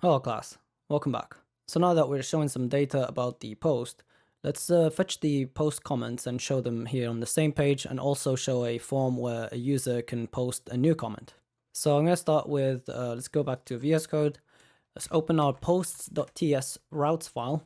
Hello class, welcome back. So now that we're showing some data about the post, let's fetch the post comments and show them here on the same page, and also show a form where a user can post a new comment. So I'm going to start with, let's go back to VS Code. Let's open our posts.ts routes file.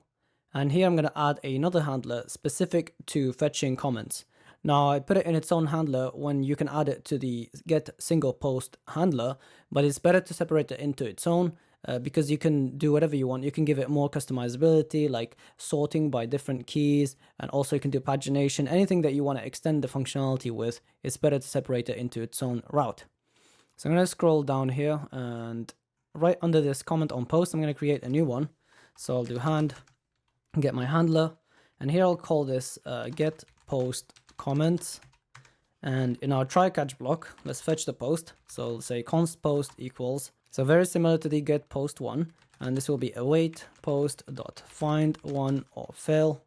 And here I'm going to add another handler specific to fetching comments. Now I put it in its own handler when you can add it to the get single post handler, but it's better to separate it into its own because you can do whatever you want. You can give it more customizability, like sorting by different keys, and also you can do pagination. Anything that you want to extend the functionality with, it's better to separate it into its own route. So I'm going to scroll down here, and right under this comment on post, I'm going to create a new one. So I'll do get my handler, and here I'll call this get post comments. And in our try catch block, let's fetch the post. So I'll say const post equals, so very similar to the get post one, and this will be await post dot find one or fail.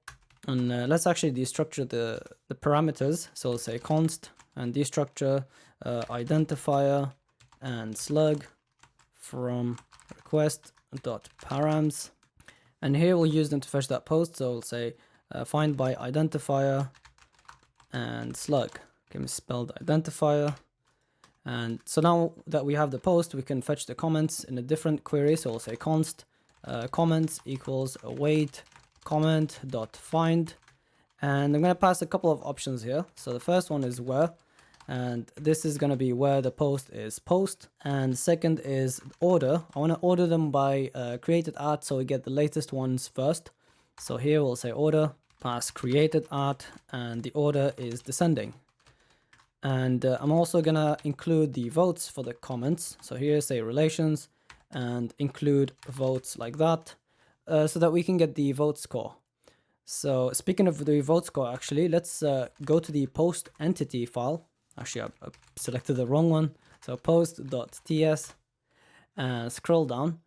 And let's actually destructure the parameters. So we'll say const and destructure identifier and slug from request dot params, and here we'll use them to fetch that post. So we'll say find by identifier and slug. Okay, misspelled identifier. And so now that we have the post, we can fetch the comments in a different query. So we'll say const comments equals await comment dot find, and I'm going to pass a couple of options here. So the first one is where, and this is going to be where the post is post, and second is order. I want to order them by created at, so we get the latest ones first. So here we'll say order, pass created at, and the order is descending. And I'm also gonna include the votes for the comments. So here say relations and include votes like that, so that we can get the vote score. So speaking of the vote score, actually, let's go to the post entity file. Actually, I selected the wrong one. So post.ts, and scroll down.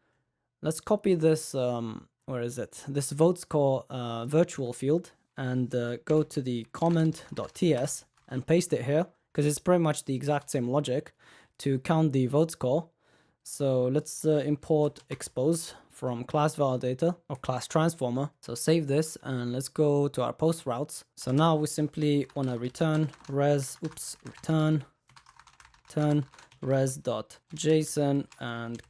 Let's copy this, where is it? This vote score virtual field, and go to the comment.ts and paste it here, because it's pretty much the exact same logic to count the vote score. So let's import expose from class validator or class transformer. So save this, and let's go to our post routes. So now we simply want to return return res.json and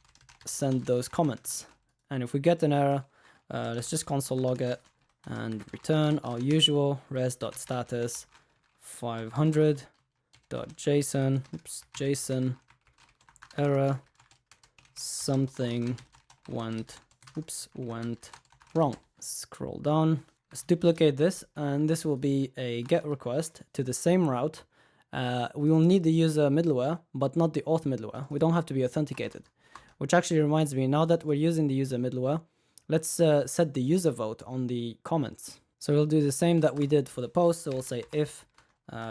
send those comments. And if we get an error, let's just console log it and return our usual res.status 500.json, JSON error, something went wrong. Scroll down, let's duplicate this, and this will be a get request to the same route. We will need the user middleware, but not the auth middleware. We don't have to be authenticated, which actually reminds me, now that we're using the user middleware, let's set the user vote on the comments. So we'll do the same that we did for the post. So we'll say if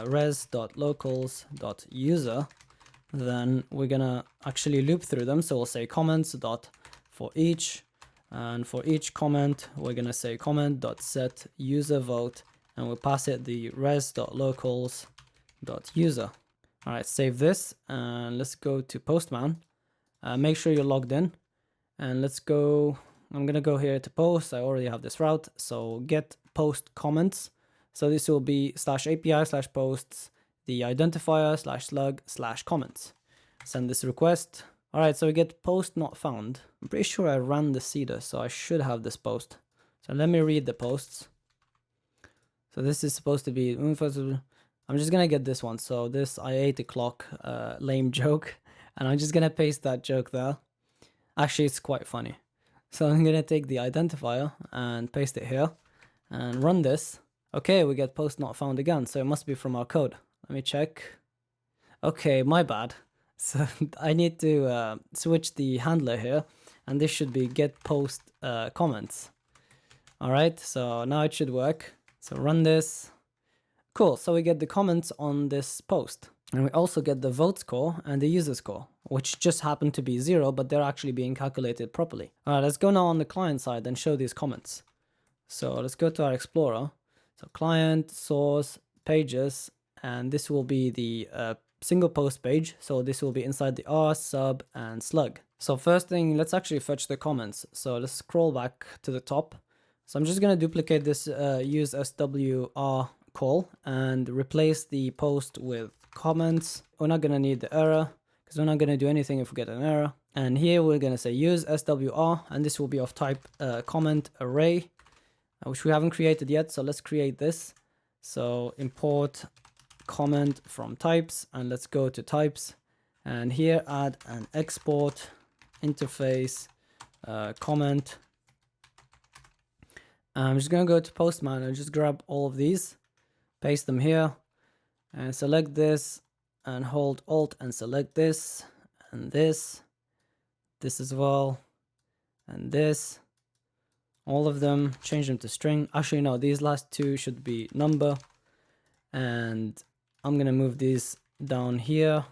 res.locals.user, then we're gonna actually loop through them. So we'll say comments dot for each, and for each comment we're gonna say comment dot set user vote, and we'll pass it the res.locals.user. All right, save this, and let's go to Postman. Make sure you're logged in, and let's go. I'm gonna go here to post. I already have this route, so get post comments. So this will be /API/posts, the identifier /slug/comments. Send this request. All right, so we get post not found. I'm pretty sure I ran the seeder, so I should have this post. So let me read the posts. So this is supposed to be, I'm just gonna get this one. So this I ate a clock lame joke, and I'm just gonna paste that joke there. Actually, it's quite funny. So I'm gonna take the identifier and paste it here and run this. Okay, we get post not found again, so it must be from our code. Let me check. Okay, my bad. So I need to switch the handler here, and this should be get post comments. All right, so now it should work. So run this. Cool, so we get the comments on this post, and we also get the vote score and the user score, which just happen to be 0, but they're actually being calculated properly. All right, let's go now on the client side and show these comments. So let's go to our Explorer. So client, source, pages, and this will be the single post page. So this will be inside the R, sub, and slug. So first thing, let's actually fetch the comments. So let's scroll back to the top. So I'm just going to duplicate this use SWR call and replace the post with comments. We're not going to need the error because we're not going to do anything if we get an error. And here we're going to say use SWR, and this will be of type comment array, which we haven't created yet. So let's create this. So import comment from types, and let's go to types, and here add an export interface comment. I'm just going to go to Postman and just grab all of these, paste them here, and select this, and hold Alt and select this, and this as well, and this. All of them, change them to string. Actually, no, these last two should be number. And I'm going to move these down here.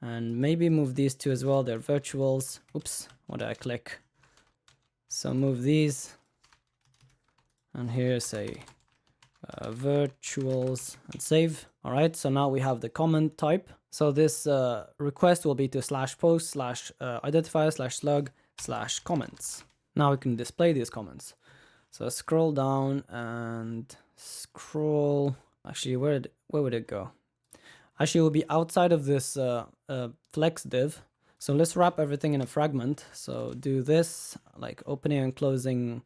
And maybe move these two as well. They're virtuals. Oops, what did I click? So move these. And here say virtuals and save. All right, so now we have the comment type. So this request will be to /post /identifier /slug /comments. Now we can display these comments. So scroll down and scroll. Actually, where would it go? Actually, it will be outside of this flex div. So let's wrap everything in a fragment. So do this, like opening and closing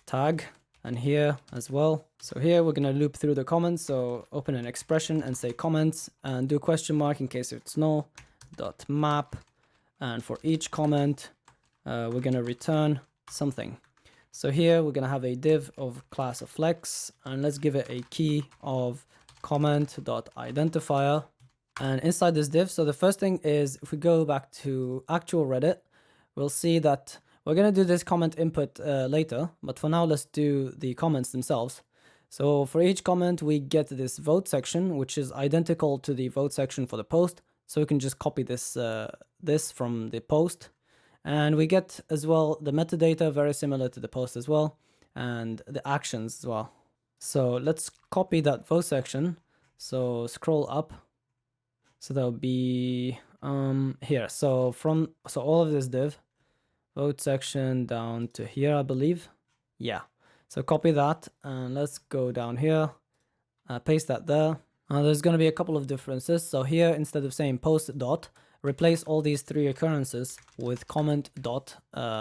tag, and here as well. So here we're going to loop through the comments. So open an expression and say comments, and do question mark in case it's null, dot map. And for each comment, we're going to return something. So here we're going to have a div of class of flex, and let's give it a key of comment.identifier. And inside this div, so the first thing is, if we go back to actual Reddit, we'll see that we're going to do this comment input later, but for now let's do the comments themselves. So for each comment we get this vote section, which is identical to the vote section for the post. So we can just copy this from the post. And we get as well the metadata, very similar to the post as well, and the actions as well. So let's copy that vote section. So scroll up. So that'll be here. So all of this div, vote section down to here, I believe. Yeah. So copy that, and let's go down here, paste that there. There's going to be a couple of differences. So here, instead of saying post dot, replace all these three occurrences with comment dot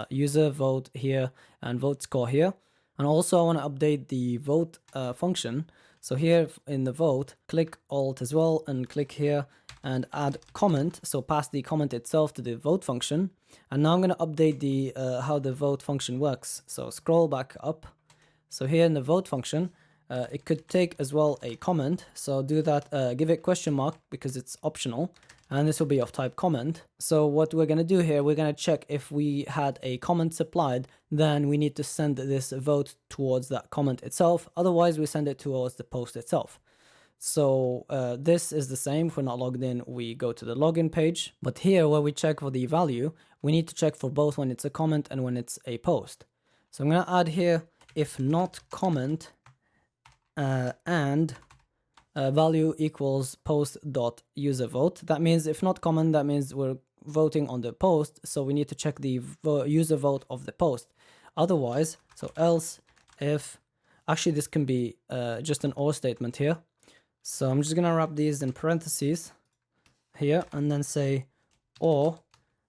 user vote here and vote score here. And also I want to update the vote function. So here in the vote, click Alt as well and click here and add comment. So pass the comment itself to the vote function. And now I'm going to update the how the vote function works. So scroll back up. So here in the vote function, it could take as well a comment. So do that, give it question mark because it's optional. And this will be of type comment. So what we're going to do here, we're going to check if we had a comment supplied, then we need to send this vote towards that comment itself. Otherwise, we send it towards the post itself. So this is the same. If we're not logged in, we go to the login page. But here, where we check for the value, we need to check for both when it's a comment and when it's a post. So I'm going to add here, if not comment and value equals post.userVote. That means if not comment, that means we're voting on the post. So we need to check the user vote of the post. Otherwise, so else if, actually this can be just an or statement here. So I'm just going to wrap these in parentheses here and then say or,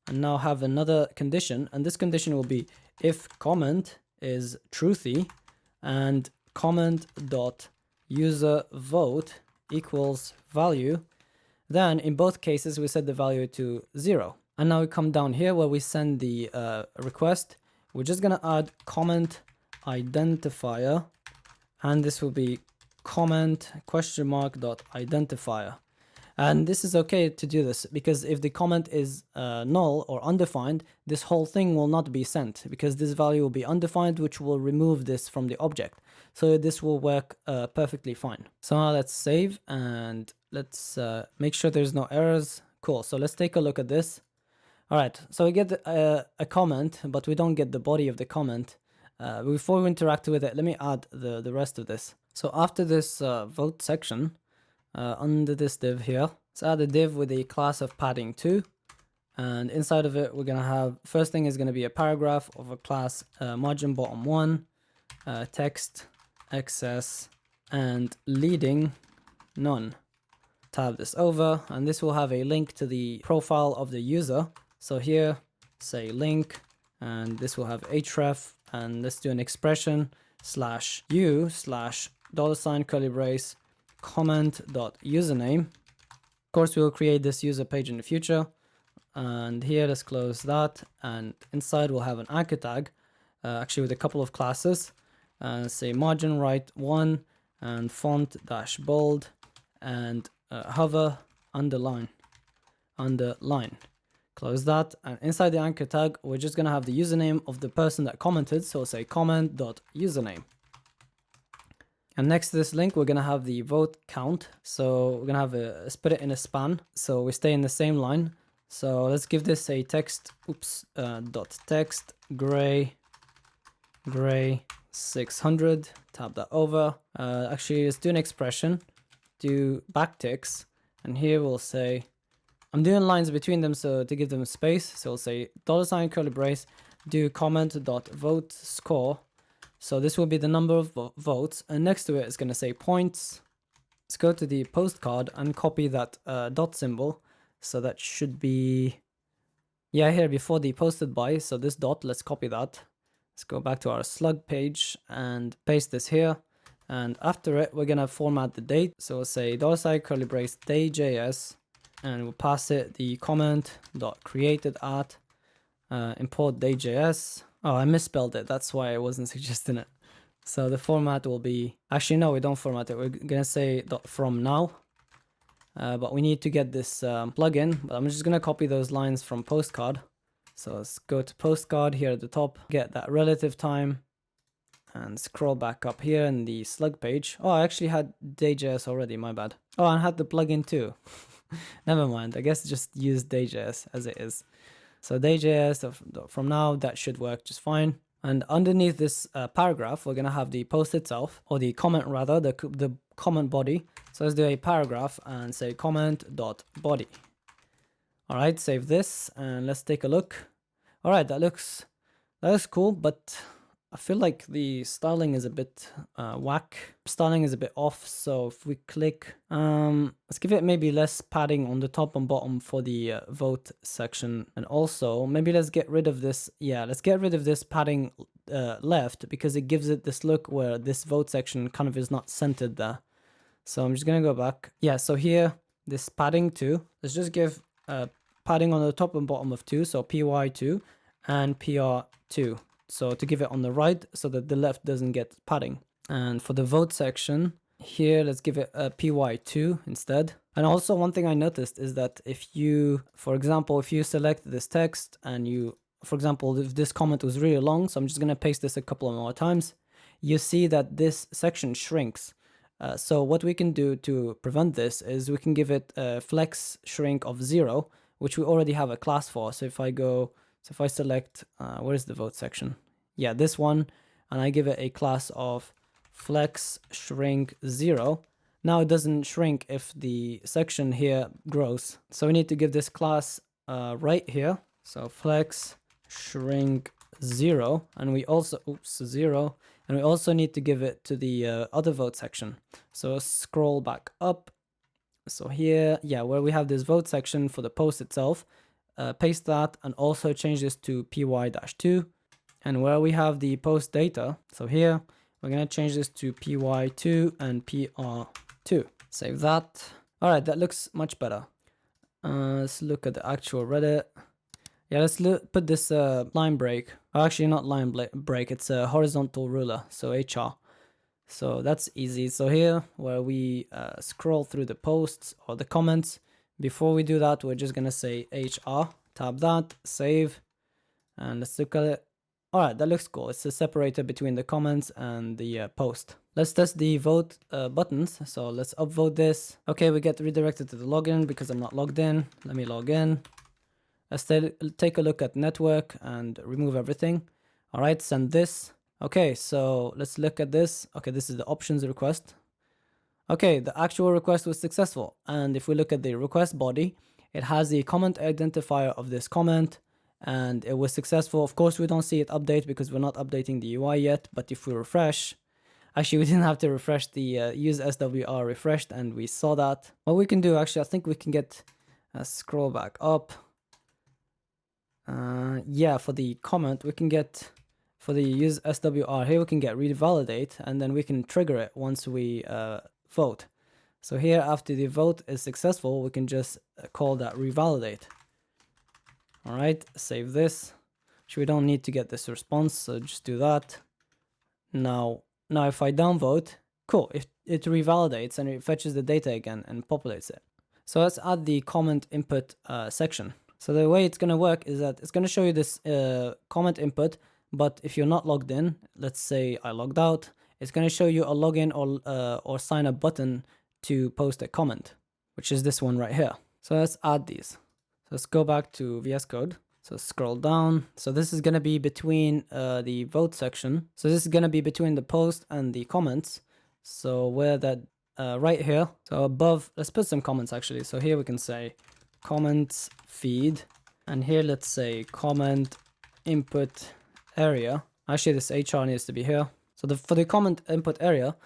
and now have another condition. And this condition will be if comment is truthy and comment dot user vote equals value, then in both cases we set the value to 0. And now we come down here where we send the request. We're just going to add comment identifier, and this will be comment question mark dot identifier. And this is okay to do this because if the comment is null or undefined, this whole thing will not be sent because this value will be undefined, which will remove this from the object. So this will work perfectly fine. So now let's save and let's make sure there's no errors. Cool. So let's take a look at this. All right. So we get a comment, but we don't get the body of the comment. Before we interact with it, let me add the rest of this. So after this vote section, under this div here, let's add a div with a class of padding 2. And inside of it, we're going to have, first thing is going to be a paragraph of a class margin bottom 1, text, excess, and leading none. Tab this over, and this will have a link to the profile of the user. So here, say link, and this will have href, and let's do an expression /u / curly brace comment.username. Of course, we will create this user page in the future. And here, let's close that. And inside, we'll have an anchor tag, actually with a couple of classes. Say margin right 1 and font -bold and hover underline. Close that. And inside the anchor tag, we're just going to have the username of the person that commented. So say comment.username. And next to this link, we're going to have the vote count. So we're going to have split it in a span. So we stay in the same line. So let's give this a text, dot text gray 600, tab that over. Actually, let's do an expression, do backticks, and here we'll say, I'm doing lines between them so to give them space. So we'll say $ curly brace, do comment.vote score. So this will be the number of votes, and next to it is going to say points. Let's go to the postcard and copy that dot symbol. So that should be, yeah, here before the posted by. So this dot, let's copy that. Let's go back to our slug page and paste this here. And after it, we're going to format the date. So we'll say $ curly brace day.js, and we'll pass it the comment.created at import day.js. Oh, I misspelled it. That's why I wasn't suggesting it. So the format will be, actually, no, we don't format it. We're going to say .from now. But we need to get this plugin. But I'm just going to copy those lines from postcard. So let's go to postcard here at the top, get that relative time, and scroll back up here in the slug page. Oh, I actually had day.js already, my bad. Oh, I had the plugin too. Never mind, I guess just use day.js as it is. So day.js from now, that should work just fine. And underneath this paragraph, we're going to have the post itself, or the comment rather, the comment body. So let's do a paragraph and say comment.body. All right, save this and let's take a look. All right, that looks cool, but I feel like the styling is a bit whack. Styling is a bit off. So if we click, let's give it maybe less padding on the top and bottom for the vote section. And also maybe let's get rid of this. Yeah, let's get rid of this padding left, because it gives it this look where this vote section kind of is not centered there. So I'm just going to go back. Yeah, so here, this padding 2, let's just give padding on the top and bottom of 2, so py2 and pr2. So to give it on the right so that the left doesn't get padding. And for the vote section, here let's give it a py2 instead. And also one thing I noticed is that if you, for example, if you select this text and you, for example, if this comment was really long, so I'm just going to paste this a couple of more times, you see that this section shrinks. So what we can do to prevent this is we can give it a flex shrink of 0, which we already have a class for. So if I go, so if I select, where is the vote section? Yeah, this one, and I give it a class of flex shrink 0. Now it doesn't shrink if the section here grows. So we need to give this class right here. So flex shrink 0, and we also, 0. And we also need to give it to the other vote section. So scroll back up. So here, yeah, where we have this vote section for the post itself, paste that and also change this to py-2. And where we have the post data, so here, we're going to change this to py2 and pr2. Save that. All right, that looks much better. Let's look at the actual Reddit. Yeah, let's put this line break. Oh, actually, not line break. It's a horizontal ruler, so HR. So that's easy. So here, where we scroll through the posts or the comments, before we do that, we're just going to say HR. Tab that, save, and let's look at it. All right, that looks cool. It's a separator between the comments and the post. Let's test the vote buttons. So let's upvote this. Okay, we get redirected to the login because I'm not logged in. Let me log in. Let's take a look at network and remove everything. All right, send this. Okay, so let's look at this. Okay, this is the options request. Okay, the actual request was successful. And if we look at the request body, it has the comment identifier of this comment, and it was successful. Of course, we don't see it update because we're not updating the UI yet, but if we refresh, actually we didn't have to refresh the use SWR refreshed, and we saw that. What we can do, actually, I think we can get scroll back up. Yeah, for the comment, we can get, for the use SWR here, we can get revalidate, and then we can trigger it once we vote. So here, after the vote is successful, we can just call that revalidate. All right, save this. So we don't need to get this response, so just do that. Now if I downvote, cool, it revalidates and it fetches the data again and populates it. So let's add the comment input section. So the way it's going to work is that it's going to show you this comment input, but if you're not logged in, let's say I logged out, it's going to show you a login or sign up button to post a comment, which is this one right here. So let's add these. So let's go back to VS Code. So scroll down. So this is going to be between the vote section. So this is going to be between the post and the comments. So where that right here. So above, let's put some comments actually. So here we can say comments feed, and here let's say comment input area. Actually, this HR needs to be here. So for the comment input area,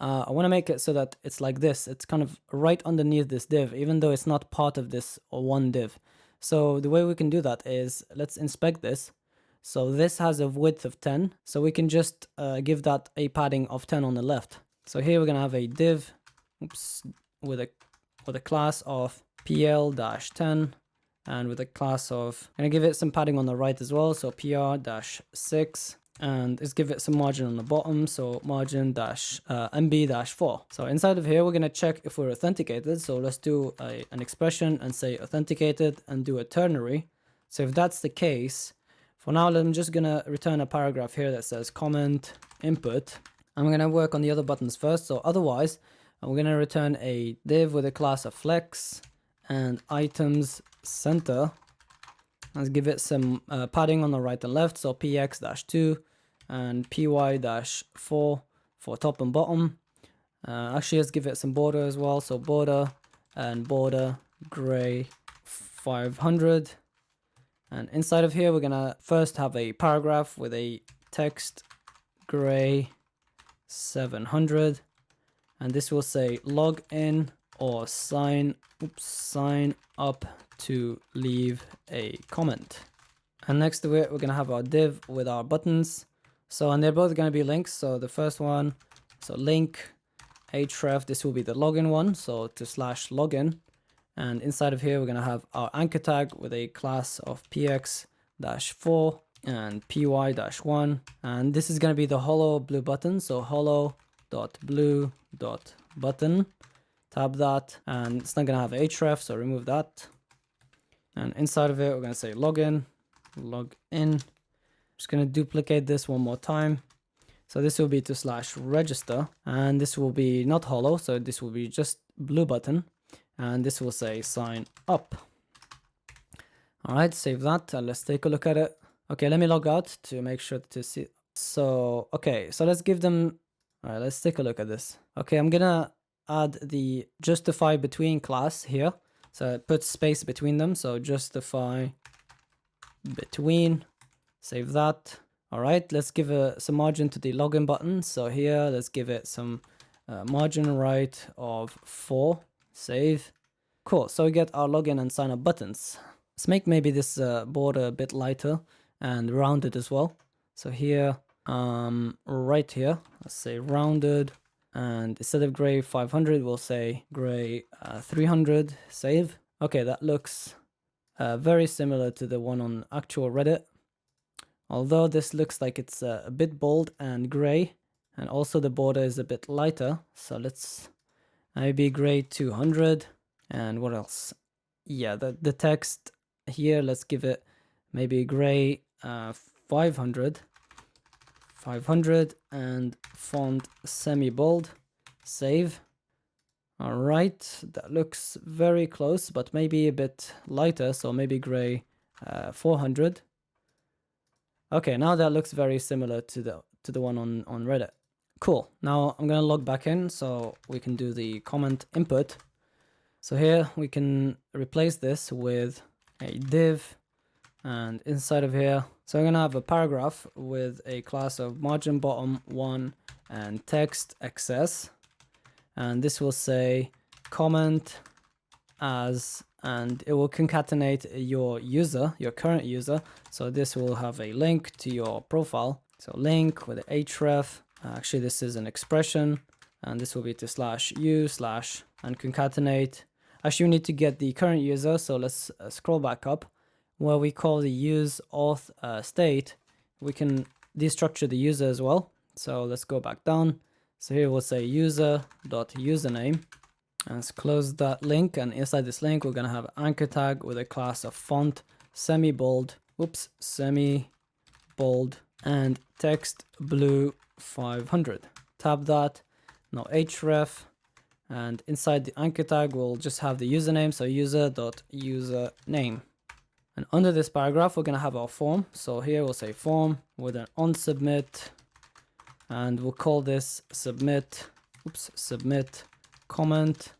I want to make it so that it's like this. It's kind of right underneath this div, even though it's not part of this one div. So the way we can do that is, let's inspect this. So this has a width of 10. So we can just give that a padding of 10 on the left. So here we're going to have a div with a class of pl-10, and with a class of, I'm going to give it some padding on the right as well. So pr-6. And let's give it some margin on the bottom, so margin-mb-4. So inside of here, we're going to check if we're authenticated. So let's do an expression and say authenticated and do a ternary. So if that's the case, for now, I'm just going to return a paragraph here that says comment input. I'm going to work on the other buttons first. So otherwise, we're going to return a div with a class of flex and items center. Let's give it some padding on the right and left, so px-2 and py-4 for top and bottom. Actually, let's give it some border as well, so border and border gray 500. And inside of here, we're gonna first have a paragraph with a text gray 700, and this will say log in or sign up to leave a comment. And next to it, we're going to have our div with our buttons. So, and they're both going to be links. So the first one, so link href, this will be the login one, so to /login. And inside of here, we're going to have our anchor tag with a class of px-4 and py-1. And this is going to be the hollow blue button, so hollow.blue.button. Tab that, and it's not going to have href, so remove that. And inside of it, we're going to say login, login. Just going to duplicate this one more time. So this will be to /register, and this will be not hollow, so this will be just blue button, and this will say sign up. All right, save that, and let's take a look at it. Okay, let me log out to make sure to see. So, okay, so let's give them, all right, let's take a look at this. Okay, I'm going to add the justify between class here. So it puts space between them. So justify between, save that. All right, let's give some margin to the login button. So here, let's give it some margin right of 4, save. Cool, so we get our login and sign up buttons. Let's make maybe this border a bit lighter and rounded as well. So here, right here, let's say rounded. And instead of gray 500, we'll say gray 300, save. Okay, that looks very similar to the one on actual Reddit. Although this looks like it's a bit bold and gray, and also the border is a bit lighter. So let's maybe gray 200. And what else? Yeah, the text here, let's give it maybe gray 500. 500 and font semi-bold, save. All right, that looks very close, but maybe a bit lighter, so maybe gray 400. Okay, now that looks very similar to the one on Reddit. Cool. Now I'm gonna log back in so we can do the comment input. So here we can replace this with a div, and inside of here, so I'm gonna have a paragraph with a class of margin bottom 1 and text XS, and this will say comment as, and it will concatenate your user, your current user. So this will have a link to your profile. So link with a href. Actually, this is an expression, and this will be to /u/ and concatenate. Actually, we need to get the current user. So let's scroll back up where we call the use auth state. We can destructure the user as well. So let's go back down. So here we'll say user.username. And let's close that link, and inside this link we're going to have an anchor tag with a class of font semi-bold, semi-bold, and text blue 500. Tab that, now href, and inside the anchor tag we'll just have the username, so user.username. And under this paragraph we're going to have our form. So here we'll say form with an onSubmit, and we'll call this submit comment.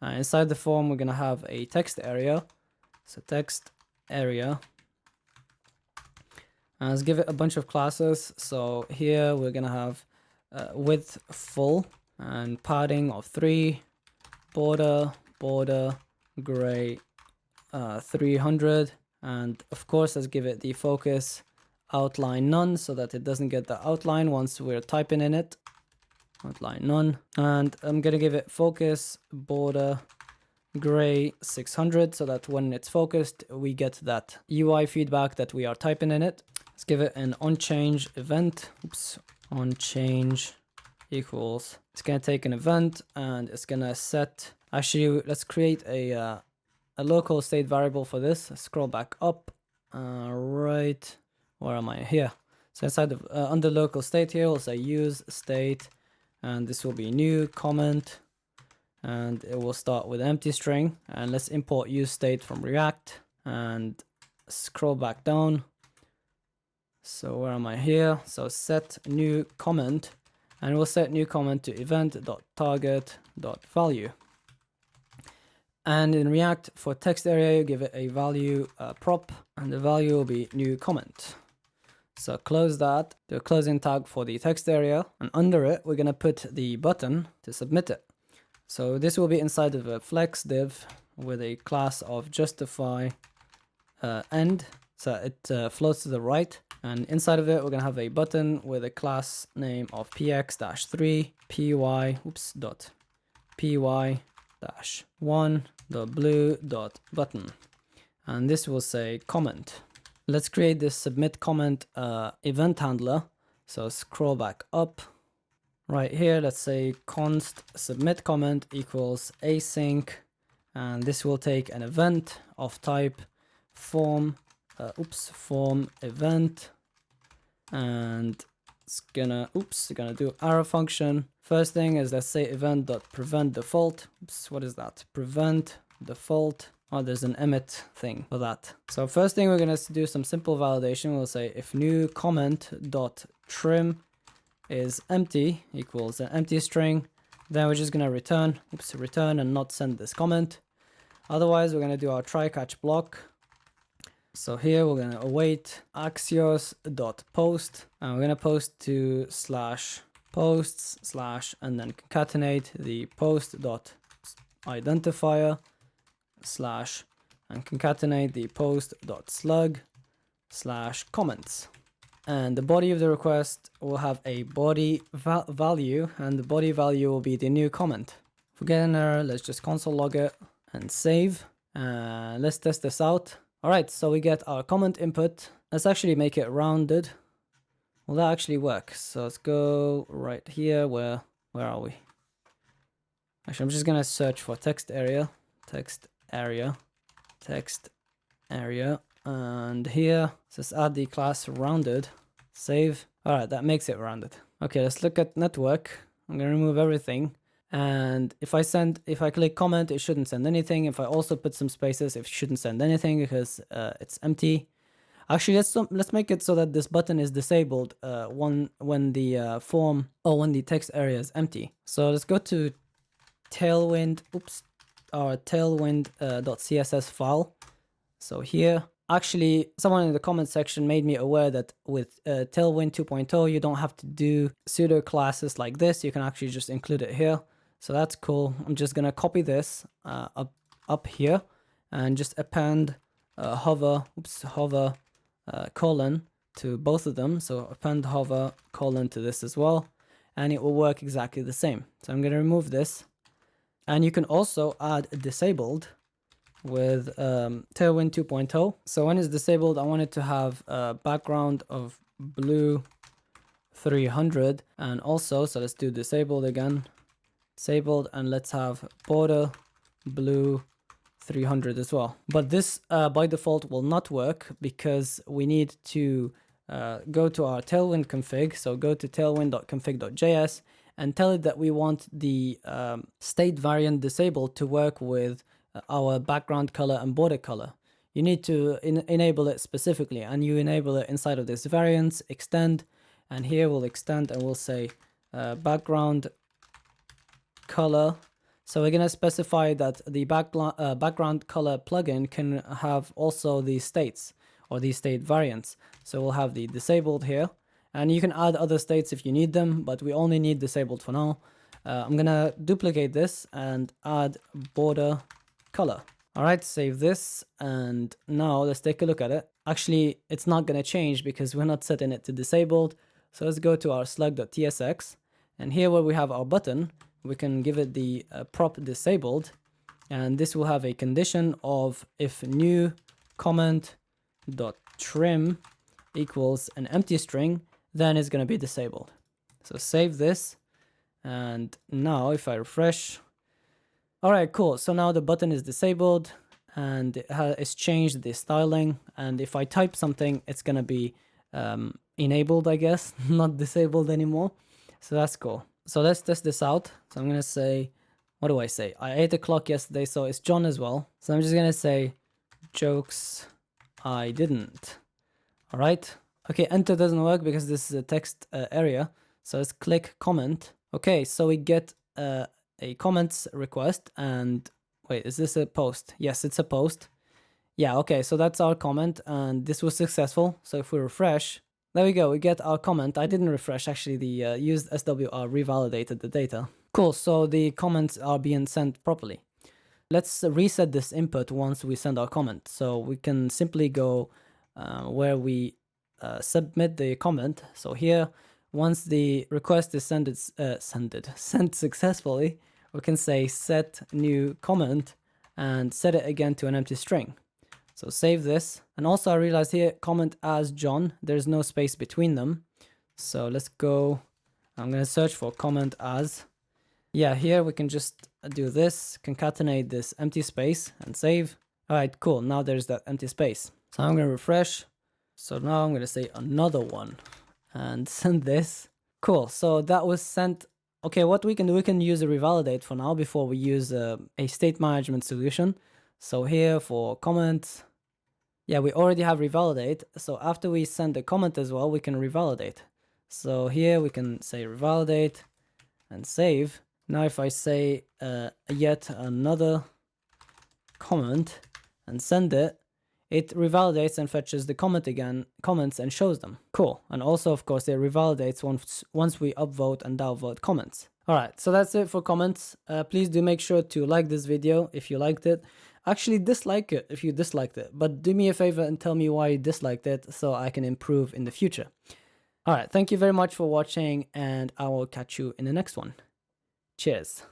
Inside the form we're going to have a text area, so text area, and let's give it a bunch of classes. So here we're going to have width full and padding of 3, border gray 300, and of course let's give it the focus outline none so that it doesn't get the outline once we're typing in it. Outline none, and I'm gonna give it focus border gray 600 so that when it's focused we get that UI feedback that we are typing in it. Let's give it an onChange event. OnChange equals, it's gonna take an event and it's gonna set, actually let's create a local state variable for this. Let's scroll back up, right, where am I here? So inside of under local state here we'll say use state, and this will be new comment, and it will start with empty string. And let's import use state from React and scroll back down. So where am I here? So set new comment, and we'll set new comment to event.target.value. And in React for text area you give it a value prop, and the value will be new comment. So close that, do a closing tag for the text area, and under it we're going to put the button to submit it. So this will be inside of a flex div with a class of justify end, so it floats to the right, and inside of it we're going to have a button with a class name of px-3 py-1.blue.button, and this will say comment. Let's create this submit comment event handler. So scroll back up right here. Let's say const submit comment equals async, and this will take an event of type form form event, and it's gonna do arrow function. First thing is, let's say event.prevent default. What is that? Prevent default. Oh, there's an emit thing for that. So first thing we're going to do some simple validation. We'll say if new comment dot trim is empty equals an empty string, then we're just going to return and not send this comment. Otherwise, we're going to do our try catch block. So here we're going to await axios dot post, and we're going to post to /posts/ and then concatenate the post dot identifier / and concatenate the post.slug/comments. And the body of the request will have a body value, and the body value will be the new comment. If we get an error, let's just console log it and save. Let's test this out. All right, so we get our comment input. Let's actually make it rounded. Will that actually work? So let's go right here. Where are we? Actually, I'm just gonna search for text area, and here let's add the class rounded. Save. All right, that makes it rounded. Okay, let's look at network. I'm gonna remove everything, and if I click comment, it shouldn't send anything. If I also put some spaces, it shouldn't send anything because it's empty. Actually, let's make it so that this button is disabled when the form, or when the text area is empty. So let's go to Tailwind. our tailwind.css file. So here, actually, someone in the comment section made me aware that with Tailwind 2.0, you don't have to do pseudo classes like this. You can actually just include it here. So that's cool. I'm just gonna copy this up here and just append hover colon to both of them. So append hover colon to this as well, and it will work exactly the same. So I'm gonna remove this, and you can also add disabled with Tailwind 2.0. So when it's disabled, I want it to have a background of blue 300, and also, so let's do disabled again, disabled, and let's have border blue 300 as well. But this by default will not work because we need to go to our Tailwind config. So go to tailwind.config.js and tell it that we want the state variant disabled to work with our background color and border color. You need to enable it specifically, and you enable it inside of this variants extend, and here we'll extend and we'll say background color. So we're going to specify that the background color plugin can have also these states or these state variants. So we'll have the disabled here, and you can add other states if you need them, but we only need disabled for now. I'm going to duplicate this and add border color. All right, save this, and now let's take a look at it. Actually, it's not going to change because we're not setting it to disabled. So let's go to our slug.tsx, and here where we have our button, we can give it the prop disabled, and this will have a condition of if new comment dot trim equals an empty string, then it's going to be disabled. So save this, and now if I refresh, all right, cool. So now the button is disabled, and it's changed the styling, and if I type something, it's going to be enabled, I guess, not disabled anymore. So that's cool. So let's test this out. So I'm going to say, what do I say? I ate a clock yesterday, so it's John as well. So I'm just going to say jokes I didn't. All right. Okay, enter doesn't work because this is a text area. So let's click comment. Okay, so we get a comments request, and wait, is this a post? Yes, it's a post. Yeah, okay, so that's our comment, and this was successful. So if we refresh, there we go, we get our comment. I didn't refresh, actually the used SWR revalidated the data. Cool, so the comments are being sent properly. Let's reset this input once we send our comment. So we can simply go where we submit the comment. So here, once the request is sent successfully, we can say set new comment and set it again to an empty string. So save this. And also I realized here, comment as John, there's no space between them. So let's go, I'm going to search for comment as. Yeah, here we can just do this, concatenate this empty space and save. All right, cool. Now there's that empty space. So I'm going to refresh. So now I'm going to say another one and send this. Cool. So that was sent. Okay, what we can do, we can use a revalidate for now before we use a state management solution. So here for comments, yeah, we already have revalidate. So after we send the comment as well, we can revalidate. So here we can say revalidate and save. Now if I say yet another comment and send it, it revalidates and fetches the comments and shows them. Cool. And also, of course, it revalidates once we upvote and downvote comments. All right, so that's it for comments. Please do make sure to like this video if you liked it. Actually, dislike it if you disliked it. But do me a favor and tell me why you disliked it so I can improve in the future. All right, thank you very much for watching, and I will catch you in the next one. Cheers.